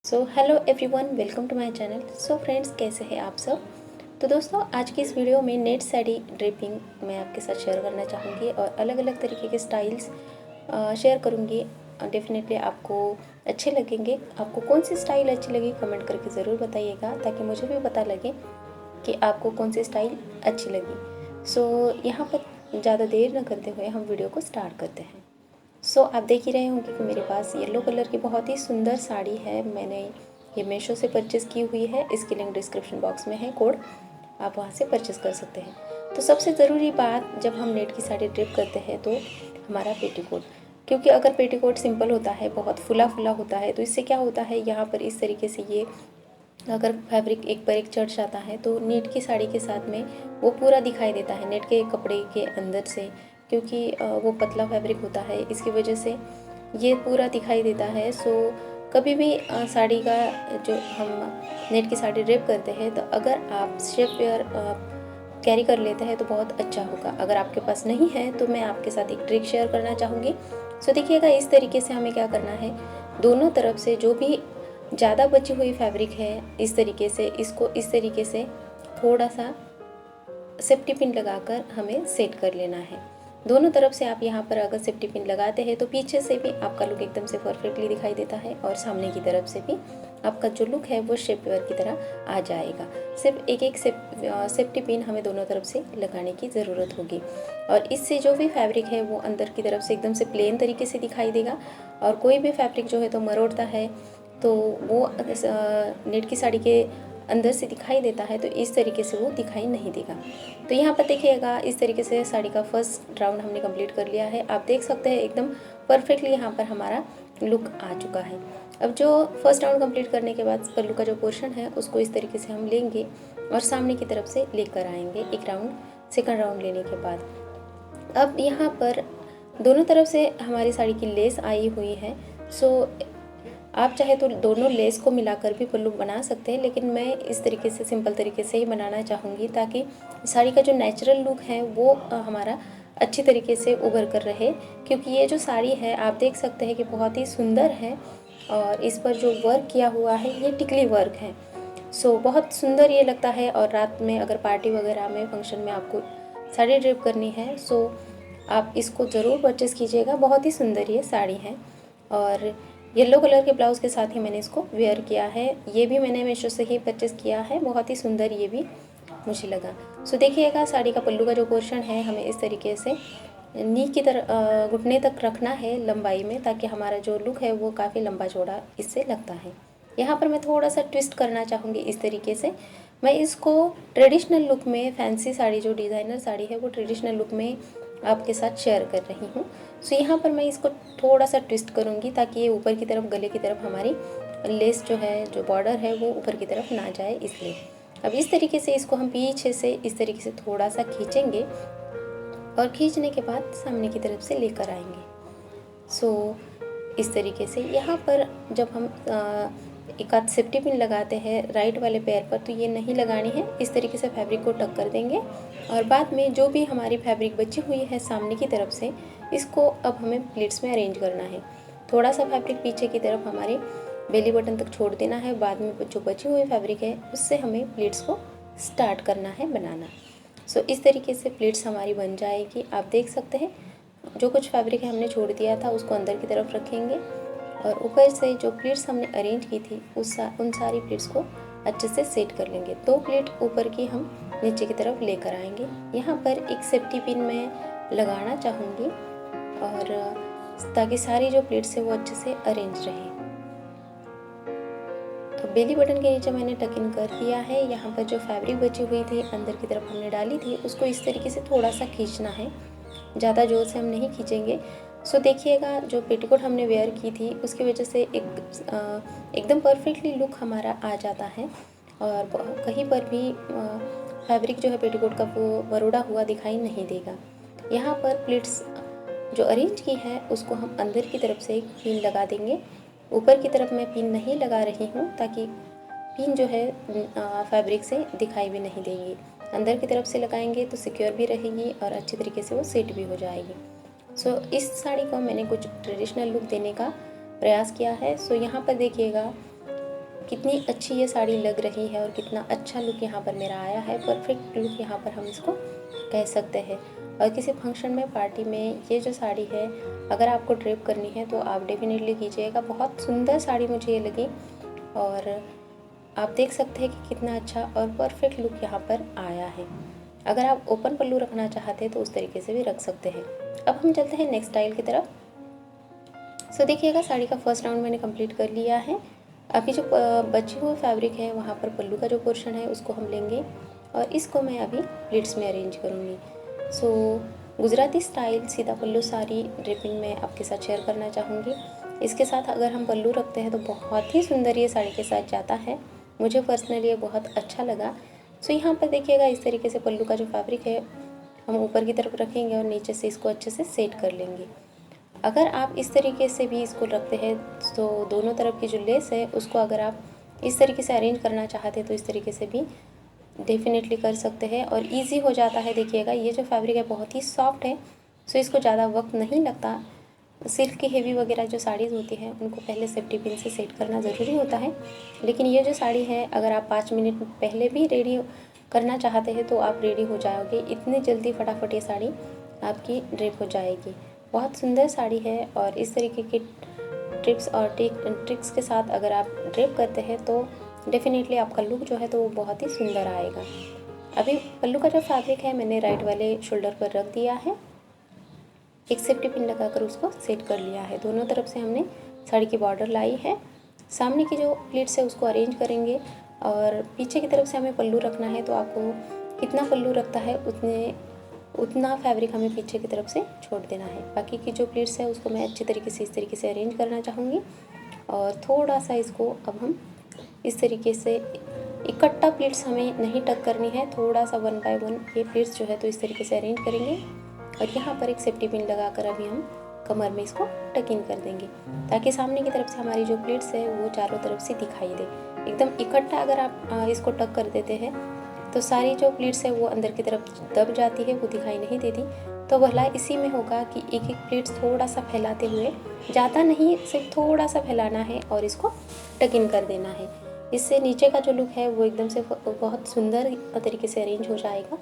So hello everyone, welcome to my channel. So friends, कैसे हैं आप सब। तो दोस्तों, आज की इस वीडियो में नेट साड़ी ड्रेपिंग मैं आपके साथ शेयर करना चाहूँगी और अलग अलग तरीके के स्टाइल्स शेयर करूँगी। डेफिनेटली आपको अच्छे लगेंगे। आपको कौन सी स्टाइल अच्छी लगी कमेंट करके ज़रूर बताइएगा, ताकि मुझे भी पता लगे कि आपको कौन सी स्टाइल अच्छी लगी। सो यहाँ पर ज़्यादा देर न करते हुए हम वीडियो को स्टार्ट करते हैं। आप देख ही रहे होंगे कि मेरे पास येलो कलर की बहुत ही सुंदर साड़ी है। मैंने ये मीशो से परचेज़ की हुई है। इसकी लिंक डिस्क्रिप्शन बॉक्स में है, कोड आप वहाँ से परचेज़ कर सकते हैं। तो सबसे ज़रूरी बात, जब हम नेट की साड़ी ड्रिप करते हैं तो हमारा पेटीकोट, क्योंकि अगर पेटीकोट सिंपल होता है, बहुत फुला फुला होता है, तो इससे क्या होता है, यहाँ पर इस तरीके से ये अगर फैब्रिक एक पर एक चढ़ जाता है तो नेट की साड़ी के साथ में वो पूरा दिखाई देता है नेट के कपड़े के अंदर से, क्योंकि वो पतला फैब्रिक होता है, इसकी वजह से ये पूरा दिखाई देता है। कभी भी साड़ी का जो हम नेट की साड़ी ड्रेप करते हैं, तो अगर आप शेप वेयर कैरी कर लेते हैं तो बहुत अच्छा होगा। अगर आपके पास नहीं है तो मैं आपके साथ एक ट्रिक शेयर करना चाहूँगी। देखिएगा, इस तरीके से हमें क्या करना है, दोनों तरफ से जो भी ज़्यादा बची हुई फैब्रिक है, इस तरीके से इसको इस तरीके से थोड़ा सा सेफ्टी पिन लगाकर हमें सेट कर लेना है। दोनों तरफ से आप यहाँ पर अगर सेफ्टी पिन लगाते हैं तो पीछे से भी आपका लुक एकदम से परफेक्टली दिखाई देता है और सामने की तरफ से भी आपका जो लुक है वो शेप वेयर की तरह आ जाएगा। सिर्फ एक एक सेफ्टी पिन हमें दोनों तरफ से लगाने की ज़रूरत होगी, और इससे जो भी फैब्रिक है वो अंदर की तरफ से एकदम से प्लेन तरीके से दिखाई देगा। और कोई भी फैब्रिक जो है तो मरोड़ता है तो वो नेट की साड़ी के अंदर से दिखाई देता है, तो इस तरीके से वो दिखाई नहीं देगा। तो यहाँ पर देखिएगा, इस तरीके से साड़ी का फर्स्ट राउंड हमने कंप्लीट कर लिया है। आप देख सकते हैं एकदम परफेक्टली यहाँ पर हमारा लुक आ चुका है। अब जो फर्स्ट राउंड कंप्लीट करने के बाद पल्लू का जो पोर्शन है उसको इस तरीके से हम लेंगे और सामने की तरफ से लेकर आएंगे एक राउंड, सेकंड राउंड लेने के बाद। अब यहाँ पर दोनों तरफ से हमारी साड़ी की लेस आई हुई है। आप चाहे तो दोनों लेस को मिलाकर भी पल्लू बना सकते हैं, लेकिन मैं इस तरीके से सिंपल तरीके से ही बनाना चाहूँगी, ताकि साड़ी का जो नेचुरल लुक है वो हमारा अच्छी तरीके से उभर कर रहे। क्योंकि ये जो साड़ी है आप देख सकते हैं कि बहुत ही सुंदर है, और इस पर जो वर्क किया हुआ है ये टिकली वर्क है। बहुत सुंदर ये लगता है। और रात में अगर पार्टी वगैरह में, फंक्शन में आपको साड़ी ड्रिप करनी है, आप इसको ज़रूर परचेज़ कीजिएगा। बहुत ही सुंदर ये साड़ी है, और येलो कलर के ब्लाउज़ के साथ ही मैंने इसको वेयर किया है। ये भी मैंने मीशो से ही परचेज़ किया है। बहुत ही सुंदर ये भी मुझे लगा। देखिएगा, साड़ी का पल्लू का जो पोर्शन है हमें इस तरीके से नी की तरह घुटने तक रखना है लंबाई में, ताकि हमारा जो लुक है वो काफ़ी लंबा चौड़ा इससे लगता है। यहाँ पर मैं थोड़ा सा ट्विस्ट करना चाहूँगी इस तरीके से। मैं इसको ट्रेडिशनल लुक में, फैंसी साड़ी जो डिज़ाइनर साड़ी है वो ट्रेडिशनल लुक में आपके साथ शेयर कर रही हूँ। यहाँ पर मैं इसको थोड़ा सा ट्विस्ट करूँगी, ताकि ये ऊपर की तरफ, गले की तरफ हमारी लेस जो है, जो बॉर्डर है वो ऊपर की तरफ ना जाए, इसलिए। अब इस तरीके से इसको हम पीछे से इस तरीके से थोड़ा सा खींचेंगे, और खींचने के बाद सामने की तरफ से लेकर आएंगे। इस तरीके से यहाँ पर जब हम एक आध सेफ्टी पिन लगाते हैं राइट वाले पैर पर, तो ये नहीं लगानी है। इस तरीके से फैब्रिक को टक कर देंगे, और बाद में जो भी हमारी फैब्रिक बची हुई है सामने की तरफ से, इसको अब हमें प्लीट्स में अरेंज करना है। थोड़ा सा फैब्रिक पीछे की तरफ हमारे बेली बटन तक छोड़ देना है। बाद में जो बची हुई फैब्रिक है उससे हमें प्लीट्स को स्टार्ट करना है बनाना। इस तरीके से प्लीट्स हमारी बन जाएगी। आप देख सकते हैं, जो कुछ फैब्रिक है हमने छोड़ दिया था उसको अंदर की तरफ रखेंगे, और ऊपर से जो प्लीट्स हमने अरेंज की थी उन सारी प्लीट्स को अच्छे से सेट कर लेंगे। 2 प्लीट ऊपर की हम नीचे की तरफ लेकर आएंगे। यहाँ पर एक सेफ्टी पिन मैं लगाना चाहूँगी, और ताकि सारी जो प्लीट्स है वो अच्छे से अरेंज रहे। तो बेली बटन के नीचे मैंने टक इन कर दिया है। यहाँ पर जो फैब्रिक बची हुई थी अंदर की तरफ हमने डाली थी, उसको इस तरीके से थोड़ा सा खींचना है, ज़्यादा जोर से हम नहीं खींचेंगे। देखिएगा, जो पेटीकोट हमने वेयर की थी उसकी वजह से एकदम परफेक्टली लुक हमारा आ जाता है, और कहीं पर भी फैब्रिक जो है पेटीकोट का वो वरोड़ा हुआ दिखाई नहीं देगा। यहाँ पर प्लीट्स जो अरेंज की है उसको हम अंदर की तरफ से एक पिन लगा देंगे। ऊपर की तरफ मैं पिन नहीं लगा रही हूँ, ताकि पिन जो है फैब्रिक से दिखाई भी नहीं देगी। अंदर की तरफ से लगाएंगे तो सिक्योर भी रहेगी और अच्छी तरीके से वो सेट भी हो जाएगी। इस साड़ी को मैंने कुछ ट्रेडिशनल लुक देने का प्रयास किया है। यहाँ पर देखिएगा, कितनी अच्छी ये साड़ी लग रही है और कितना अच्छा लुक यहाँ पर मेरा आया है। परफेक्ट लुक यहाँ पर हम इसको कह सकते हैं। और किसी फंक्शन में, पार्टी में ये जो साड़ी है अगर आपको ड्रेप करनी है तो आप डेफिनेटली कीजिएगा। बहुत सुंदर साड़ी मुझे ये लगी और आप देख सकते हैं कि कितना अच्छा और परफेक्ट लुक यहाँ पर आया है। अगर आप ओपन पल्लू रखना चाहते हैं तो उस तरीके से भी रख सकते हैं। अब हम चलते हैं नेक्स्ट स्टाइल की तरफ। सो देखिएगा, साड़ी का फर्स्ट राउंड मैंने कंप्लीट कर लिया है। अभी जो बची हुई फैब्रिक है वहाँ पर पल्लू का जो पोर्शन है उसको हम लेंगे और इसको मैं अभी प्लीट्स में अरेंज करूँगी। सो गुजराती स्टाइल सीधा पल्लू साड़ी ड्रेपिंग में आपके साथ शेयर करना चाहूँगी। इसके साथ अगर हम पल्लू रखते हैं तो बहुत ही सुंदर ये साड़ी के साथ जाता है। मुझे पर्सनली ये बहुत अच्छा लगा। सो यहाँ पर देखिएगा, इस तरीके से पल्लू का जो फैब्रिक है हम ऊपर की तरफ रखेंगे और नीचे से इसको अच्छे से सेट कर लेंगे। अगर आप इस तरीके से भी इसको रखते हैं तो दोनों तरफ की जो लेस है उसको अगर आप इस तरीके से अरेंज करना चाहते हैं तो इस तरीके से भी डेफिनेटली कर सकते हैं और इजी हो जाता है। देखिएगा, ये जो फैब्रिक है बहुत ही सॉफ्ट है, सो इसको ज़्यादा वक्त नहीं लगता। सिल्क की हेवी वगैरह जो साड़ीज़ होती हैं उनको पहले सेफ्टी पिन से सेट करना ज़रूरी होता है, लेकिन ये जो साड़ी है अगर आप 5 मिनट पहले भी रेडी करना चाहते हैं तो आप रेडी हो जाओगे। इतनी जल्दी फटाफट ये साड़ी आपकी ड्रेप हो जाएगी। बहुत सुंदर साड़ी है और इस तरीके के टिप्स और ट्रिक्स के साथ अगर आप ड्रेप करते हैं तो डेफिनेटली आपका लुक जो है तो वो बहुत ही सुंदर आएगा। अभी पल्लू का जो फैब्रिक है मैंने राइट वाले शोल्डर पर रख दिया है, एक सेफ्टी पिन लगाकर उसको सेट कर लिया है। दोनों तरफ से हमने साड़ी की बॉर्डर लाई है। सामने की जो प्लीट्स है उसको अरेंज करेंगे और पीछे की तरफ से हमें पल्लू रखना है, तो आपको कितना पल्लू रखता है उतना फैब्रिक हमें पीछे की तरफ से छोड़ देना है। बाकी की जो प्लीट्स है उसको मैं अच्छी तरीके से इस तरीके से अरेंज करना चाहूँगी और थोड़ा सा इसको अब हम इस तरीके से इकट्ठा प्लीट्स हमें नहीं टक करनी है, थोड़ा सा 1 बाय 1 ये प्लीट्स जो है तो इस तरीके से अरेंज करेंगे और यहाँ पर एक सेफ्टी पिन लगाकर अभी हम कमर में इसको टक इन कर देंगे ताकि सामने की तरफ से हमारी जो प्लीट्स है वो चारों तरफ से दिखाई दे। एकदम इकट्ठा अगर आप इसको टक कर देते हैं तो सारी जो प्लीट्स है वो अंदर की तरफ दब जाती है, वो दिखाई नहीं देती। तो भला इसी में होगा कि एक एक प्लीट्स थोड़ा सा फैलाते हुए, ज़्यादा नहीं सिर्फ थोड़ा सा फैलाना है और इसको टक इन कर देना है। इससे नीचे का जो लुक है वो एकदम से बहुत सुंदर तरीके से अरेंज हो जाएगा।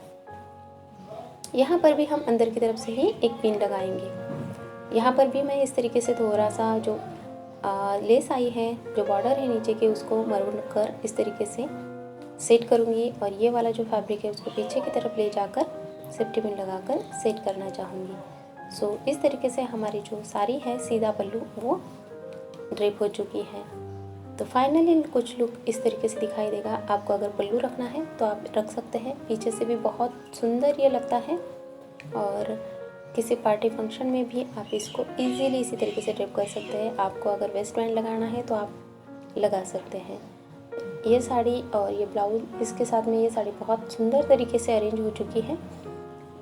यहाँ पर भी हम अंदर की तरफ से ही एक पिन लगाएंगे। यहाँ पर भी मैं इस तरीके से थोड़ा सा जो लेस आई है, जो बॉर्डर है नीचे के, उसको मरून कर इस तरीके से सेट करूँगी और ये वाला जो फैब्रिक है उसको पीछे की तरफ ले जाकर सेफ्टी पिन लगाकर सेट करना चाहूँगी। सो इस तरीके से हमारी जो साड़ी है सीधा पल्लू वो ड्रेप हो चुकी है। तो फाइनली कुछ लुक इस तरीके से दिखाई देगा। आपको अगर पल्लू रखना है तो आप रख सकते हैं, पीछे से भी बहुत सुंदर ये लगता है और किसी पार्टी फंक्शन में भी आप इसको इजीली इसी तरीके से ड्रेप कर सकते हैं। आपको अगर वेस्ट बैंड लगाना है तो आप लगा सकते हैं। ये साड़ी और ये ब्लाउज इसके साथ में ये साड़ी बहुत सुंदर तरीके से अरेंज हो चुकी है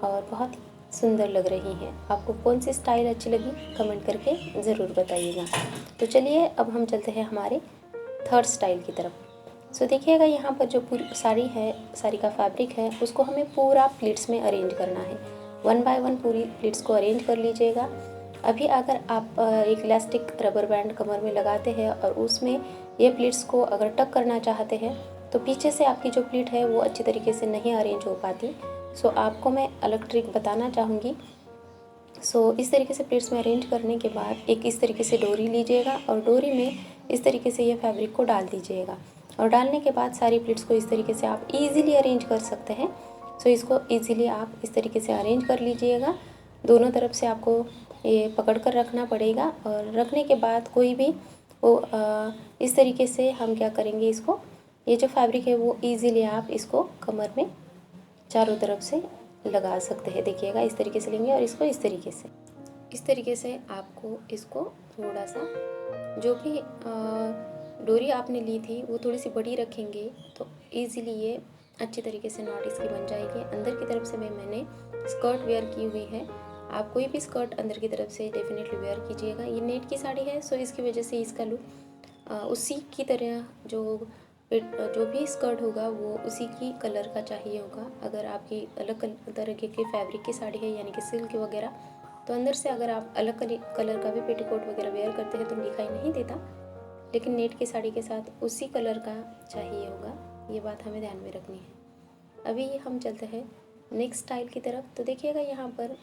और बहुत सुंदर लग रही है। आपको कौन सी स्टाइल अच्छी लगी कमेंट करके ज़रूर बताइएगा। तो चलिए अब हम चलते हैं हमारे थर्ड स्टाइल की तरफ। सो देखिएगा, यहाँ पर जो पूरी साड़ी है, साड़ी का फैब्रिक है उसको हमें पूरा प्लीट्स में अरेंज करना है। 1 बाय 1 पूरी प्लीट्स को अरेंज कर लीजिएगा। अभी अगर आप एक इलास्टिक रबर बैंड कमर में लगाते हैं और उसमें ये प्लीट्स को अगर टक करना चाहते हैं तो पीछे से आपकी जो प्लीट है वो अच्छी तरीके से नहीं अरेंज हो पाती। सो आपको मैं अलग ट्रिक बताना चाहूँगी। सो इस तरीके से प्लीट्स में अरेंज करने के बाद एक इस तरीके से डोरी लीजिएगा और डोरी में इस तरीके से ये फैब्रिक को डाल दीजिएगा और डालने के बाद सारी प्लीट्स को इस तरीके से आप इजीली अरेंज कर सकते हैं। सो इसको इजीली आप इस तरीके से अरेंज कर लीजिएगा। दोनों तरफ से आपको ये पकड़ कर रखना पड़ेगा और रखने के बाद कोई भी वो इस तरीके से हम क्या करेंगे, इसको ये जो फैब्रिक है वो इजीली आप इसको कमर में चारों तरफ से लगा सकते हैं। देखिएगा, इस तरीके से लेंगे और इसको इस तरीके से आपको इसको थोड़ा सा जो भी डोरी आपने ली थी वो थोड़ी सी बड़ी रखेंगे तो इजीली ये अच्छी तरीके से नॉट इसकी बन जाएगी। अंदर की तरफ से मैंने स्कर्ट वेयर की हुई है। आप कोई भी स्कर्ट अंदर की तरफ से डेफिनेटली वेयर कीजिएगा। ये नेट की साड़ी है सो इसकी वजह से इसका लुक उसी की तरह जो भी स्कर्ट होगा वो उसी की कलर का चाहिए होगा। अगर आपकी अलग तरह की फैब्रिक की साड़ी है यानी कि सिल्क वगैरह, तो अंदर से अगर आप अलग कलर का भी पेटीकोट वगैरह वेयर करते हैं तो दिखाई नहीं देता। लेकिन नेट की साड़ी के साथ उसी कलर का चाहिए होगा, ये बात हमें ध्यान में रखनी है। अभी हम चलते हैं नेक्स्ट स्टाइल की तरफ। तो देखिएगा यहाँ पर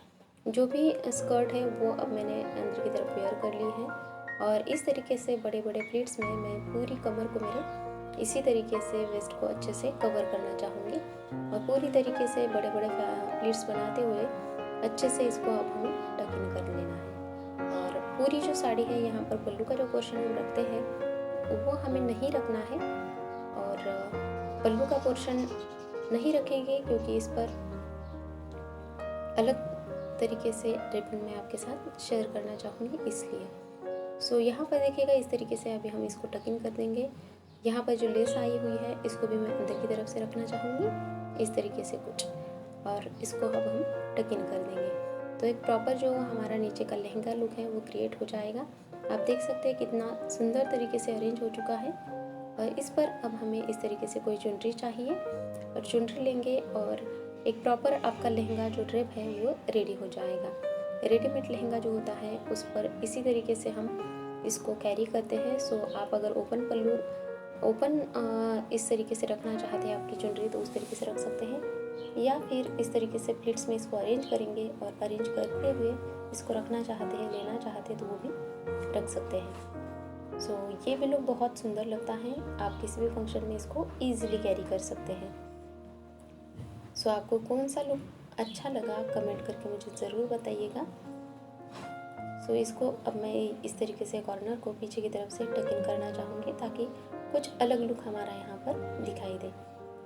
जो भी स्कर्ट है वो अब मैंने अंदर की तरफ वेयर कर ली है और इस तरीके से बड़े बड़े प्लीट्स में मैं पूरी कमर को मेरे इसी तरीके से वेस्ट को अच्छे से कवर करना चाहूँगी और पूरी तरीके से बड़े बड़े प्लीट्स बनाते हुए अच्छे से इसको अब हमें टक इन कर लेना है। और पूरी जो साड़ी है यहाँ पर पल्लू का जो पोर्शन हम रखते हैं वो हमें नहीं रखना है और पल्लू का पोर्शन नहीं रखेंगे क्योंकि इस पर अलग तरीके से ड्रेपिंग मैं आपके साथ शेयर करना चाहूँगी इसलिए। सो यहाँ पर देखिएगा इस तरीके से अभी हम इसको टक इन कर देंगे। यहाँ पर जो लेस आई हुई है इसको भी मैं अंदर की तरफ से रखना चाहूँगी इस तरीके से कुछ, और इसको अब हम टक इन कर देंगे। तो एक प्रॉपर जो हमारा नीचे का लहंगा लुक है वो क्रिएट हो जाएगा। आप देख सकते हैं कितना सुंदर तरीके से अरेंज हो चुका है। और इस पर अब हमें इस तरीके से कोई चुनरी चाहिए और चुनरी लेंगे और एक प्रॉपर आपका लहंगा जो ड्रेप है वो रेडी हो जाएगा। रेडीमेड लहंगा जो होता है उस पर इसी तरीके से हम इसको कैरी करते हैं। सो आप अगर ओपन पल्लू इस तरीके से रखना चाहते हैं आपकी चुनरी तो उस तरीके से रख सकते हैं, या फिर इस तरीके से प्लीट्स में इसको अरेंज करेंगे और अरेंज करते हुए इसको रखना चाहते हैं, लेना चाहते हैं तो वो भी रख सकते हैं। सो ये भी लुक बहुत सुंदर लगता है, आप किसी भी फंक्शन में इसको ईजिली कैरी कर सकते हैं। सो आपको कौन सा लुक अच्छा लगा कमेंट करके मुझे ज़रूर बताइएगा। सो इसको अब मैं इस तरीके से कॉर्नर को पीछे की तरफ से टक इन करना चाहूँगी ताकि कुछ अलग लुक हमारा यहाँ पर दिखाई दे।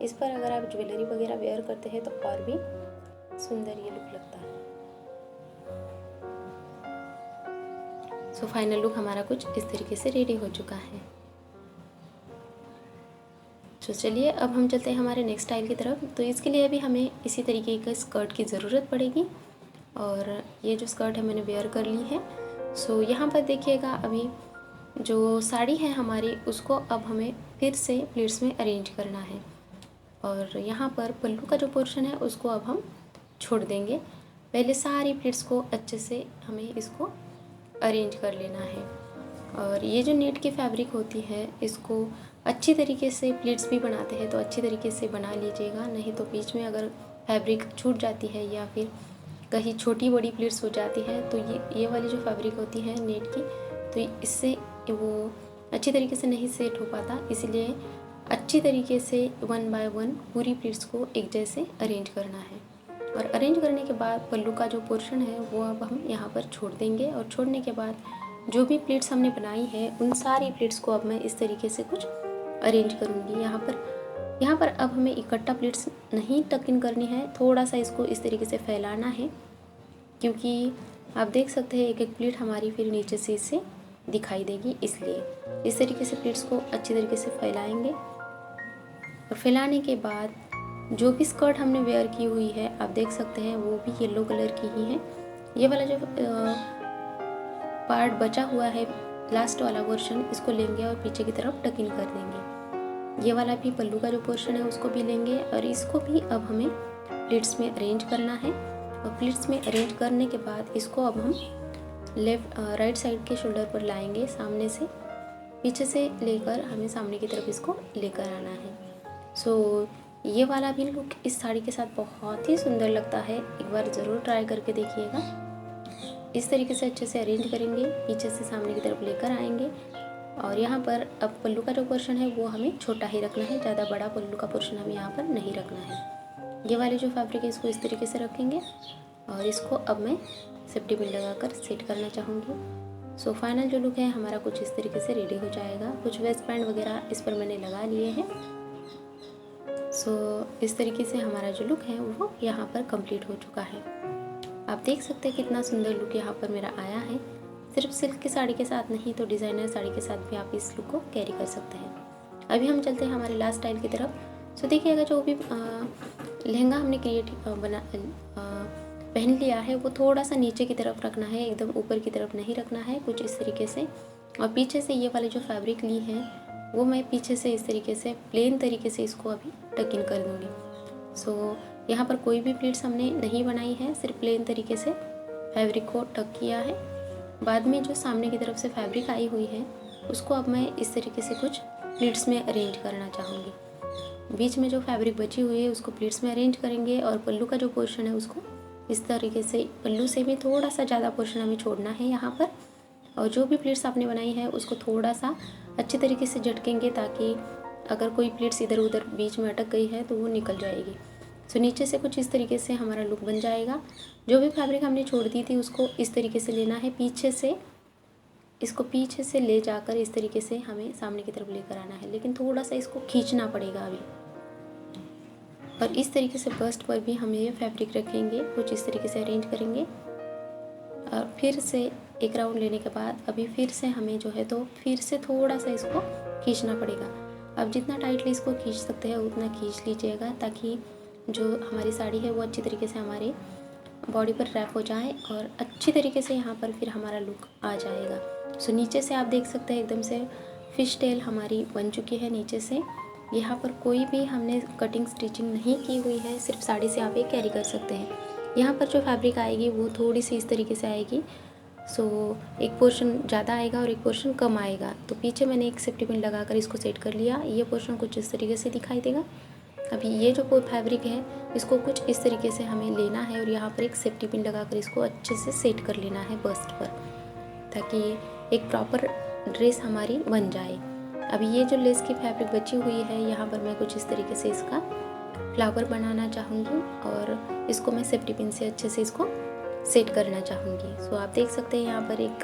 इस पर अगर आप ज्वेलरी वगैरह वेयर करते हैं तो और भी सुंदर ये लुक लगता है। सो फाइनल लुक हमारा कुछ इस तरीके से रेडी हो चुका है। तो चलिए अब हम चलते हैं हमारे नेक्स्ट स्टाइल की तरफ। तो इसके लिए अभी हमें इसी तरीके का स्कर्ट की ज़रूरत पड़ेगी और ये जो स्कर्ट है मैंने वेयर कर ली है। सो यहाँ पर देखिएगा अभी जो साड़ी है हमारी उसको अब हमें फिर से प्लीट्स में अरेंज करना है और यहाँ पर पल्लू का जो पोर्शन है उसको अब हम छोड़ देंगे। पहले सारी प्लीट्स को अच्छे से हमें इसको अरेंज कर लेना है और ये जो नेट की फैब्रिक होती है इसको अच्छी तरीके से प्लीट्स भी बनाते हैं तो अच्छी तरीके से बना लीजिएगा, नहीं तो बीच में अगर फैब्रिक छूट जाती है या फिर कहीं छोटी बड़ी प्लीट्स हो जाती है तो ये वाली जो फैब्रिक होती है नेट की तो इससे वो अच्छी तरीके से नहीं सेट हो पाता। इसलिए अच्छी तरीके से 1 बाय 1 पूरी प्लीट्स को एक जैसे अरेंज करना है और अरेंज करने के बाद पल्लू का जो पोर्शन है वो अब हम यहाँ पर छोड़ देंगे और छोड़ने के बाद जो भी प्लेट्स हमने बनाई है उन सारी प्लेट्स को अब मैं इस तरीके से कुछ अरेंज करूँगी। यहाँ पर अब हमें इकट्ठा प्लेट्स नहीं टक इन करनी है, थोड़ा सा इसको इस तरीके से फैलाना है क्योंकि आप देख सकते हैं एक एक प्लेट हमारी फिर नीचे से इससे दिखाई देगी, इसलिए इस तरीके से प्लेट्स को अच्छी तरीके से फैलाएंगे। और फैलाने के बाद जो भी स्कर्ट हमने वेयर की हुई है आप देख सकते हैं वो भी येलो कलर की ही है। ये वाला जो पार्ट बचा हुआ है लास्ट वाला वर्शन इसको लेंगे और पीछे की तरफ टक इन कर देंगे। ये वाला भी पल्लू का जो पोर्शन है उसको भी लेंगे और इसको भी अब हमें प्लीट्स में अरेंज करना है और प्लीट्स में अरेंज करने के बाद इसको अब हम राइट साइड के शोल्डर पर लाएंगे, सामने से पीछे से लेकर हमें सामने की तरफ इसको लेकर आना है। सो ये वाला भी लुक इस साड़ी के साथ बहुत ही सुंदर लगता है, एक बार ज़रूर ट्राई करके देखिएगा। इस तरीके से अच्छे से अरेंज करेंगे, पीछे से सामने की तरफ लेकर आएंगे और यहाँ पर अब पल्लू का जो पोर्शन है वो हमें छोटा ही रखना है, ज़्यादा बड़ा पल्लू का पोर्शन हमें यहाँ पर नहीं रखना है। ये वाली जो फैब्रिक है इसको इस तरीके से रखेंगे और इसको अब मैं सेफ्टी पिन लगाकर सेट करना चाहूँगी। सो फाइनल जो लुक है हमारा कुछ इस तरीके से रेडी हो जाएगा। कुछ वेस्ट बैंड वगैरह इस पर मैंने लगा लिए हैं। सो इस तरीके से हमारा जो लुक है वो यहाँ पर कंप्लीट हो चुका है। आप देख सकते हैं कितना सुंदर लुक यहाँ पर मेरा आया है। सिर्फ सिल्क की साड़ी के साथ नहीं तो डिज़ाइनर साड़ी के साथ भी आप इस लुक को कैरी कर सकते हैं। अभी हम चलते हैं हमारे लास्ट स्टाइल की तरफ। सो देखिएगा जो भी लहंगा हमने पहन लिया है वो थोड़ा सा नीचे की तरफ रखना है, एकदम ऊपर की तरफ नहीं रखना है, कुछ इस तरीके से। और पीछे से ये वाली जो फैब्रिक ली है वो मैं पीछे से इस तरीके से प्लेन तरीके से इसको अभी टक इन कर दूँगी। सो यहाँ पर कोई भी प्लीट्स हमने नहीं बनाई है, सिर्फ प्लेन तरीके से फैब्रिक को टक किया है। बाद में जो सामने की तरफ से फैब्रिक आई हुई है उसको अब मैं इस तरीके से कुछ प्लीट्स में अरेंज करना चाहूँगी। बीच में जो फैब्रिक बची हुई है उसको प्लीट्स में अरेंज करेंगे और पल्लू का जो पोर्शन है उसको इस तरीके से, पल्लू से भी थोड़ा सा ज़्यादा पोर्शन हमें छोड़ना है यहाँ पर। और जो भी प्लीट्स आपने बनाई है उसको थोड़ा सा अच्छे तरीके से झटकेंगे, ताकि अगर कोई प्लीट्स इधर उधर बीच में अटक गई है तो वो निकल जाएगी। सो नीचे से कुछ इस तरीके से हमारा लुक बन जाएगा। जो भी फैब्रिक हमने छोड़ दी थी उसको इस तरीके से लेना है, पीछे से इसको पीछे से ले जाकर इस तरीके से हमें सामने की तरफ लेकर आना है, लेकिन थोड़ा सा इसको खींचना पड़ेगा अभी। और इस तरीके से बस्ट पर भी हम ये फैब्रिक रखेंगे, कुछ इस तरीके से अरेंज करेंगे। और फिर से एक राउंड लेने के बाद अभी फिर से हमें जो है तो फिर से थोड़ा सा इसको खींचना पड़ेगा। अब जितना टाइटली इसको खींच सकते हैं उतना खींच लीजिएगा, ताकि जो हमारी साड़ी है वो अच्छी तरीके से हमारे बॉडी पर रैप हो जाए और अच्छी तरीके से यहाँ पर फिर हमारा लुक आ जाएगा। सो नीचे से आप देख सकते हैं एकदम से फिश टेल हमारी बन चुकी है। नीचे से यहाँ पर कोई भी हमने कटिंग स्टिचिंग नहीं की हुई है, सिर्फ साड़ी से आप ये कैरी कर सकते हैं। यहाँ पर जो फैब्रिक आएगी वो थोड़ी सी इस तरीके से आएगी। सो एक पोर्शन ज़्यादा आएगा और एक पोर्शन कम आएगा। तो पीछे मैंने एक सेफ्टी पिन लगाकर इसको सेट कर लिया। ये पोर्शन कुछ इस तरीके से दिखाई देगा। अभी ये जो फैब्रिक है इसको कुछ इस तरीके से हमें लेना है और यहाँ पर एक सेफ्टी पिन लगाकर इसको अच्छे से सेट कर लेना है बस्ट पर, ताकि एक प्रॉपर ड्रेस हमारी बन जाए। अभी ये जो लेस की फैब्रिक बची हुई है यहाँ पर मैं कुछ इस तरीके से इसका फ्लावर बनाना चाहूँगी और इसको मैं सेफ्टी पिन से अच्छे से इसको सेट करना चाहूँगी। सो आप देख सकते हैं यहाँ पर एक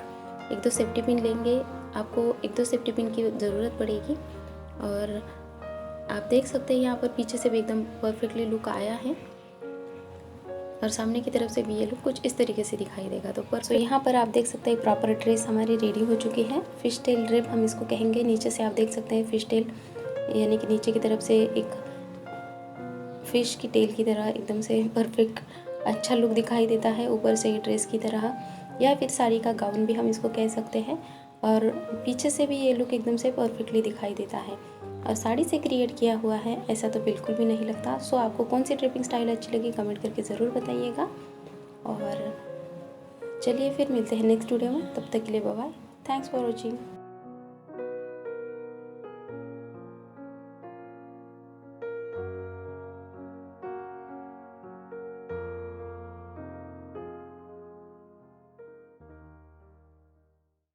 दो सेफ्टी पिन लेंगे, आपको एक दो सेफ्टी पिन की ज़रूरत पड़ेगी। और आप देख सकते हैं यहाँ पर पीछे से भी एकदम परफेक्टली लुक आया है और सामने की तरफ से भी ये लुक कुछ इस तरीके से दिखाई देगा। तो यहाँ पर आप देख सकते हैं प्रॉपर ड्रेस हमारी रेडी हो चुकी है। फिश टेल ड्रेप हम इसको कहेंगे। नीचे से आप देख सकते हैं फिश टेल, यानी कि नीचे की तरफ से एक फिश की टेल की तरह एकदम से परफेक्ट अच्छा लुक दिखाई देता है, ऊपर से ड्रेस की तरह, या फिर साड़ी का गाउन भी हम इसको कह सकते हैं। और पीछे से भी ये लुक एकदम से परफेक्टली दिखाई देता है और साड़ी से क्रिएट किया हुआ है ऐसा तो बिल्कुल भी नहीं लगता। सो आपको कौन सी ड्रेपिंग स्टाइल अच्छी लगी कमेंट करके ज़रूर बताइएगा। और चलिए फिर मिलते हैं नेक्स्ट वीडियो में, तब तक के लिए bye bye. Thanks for watching.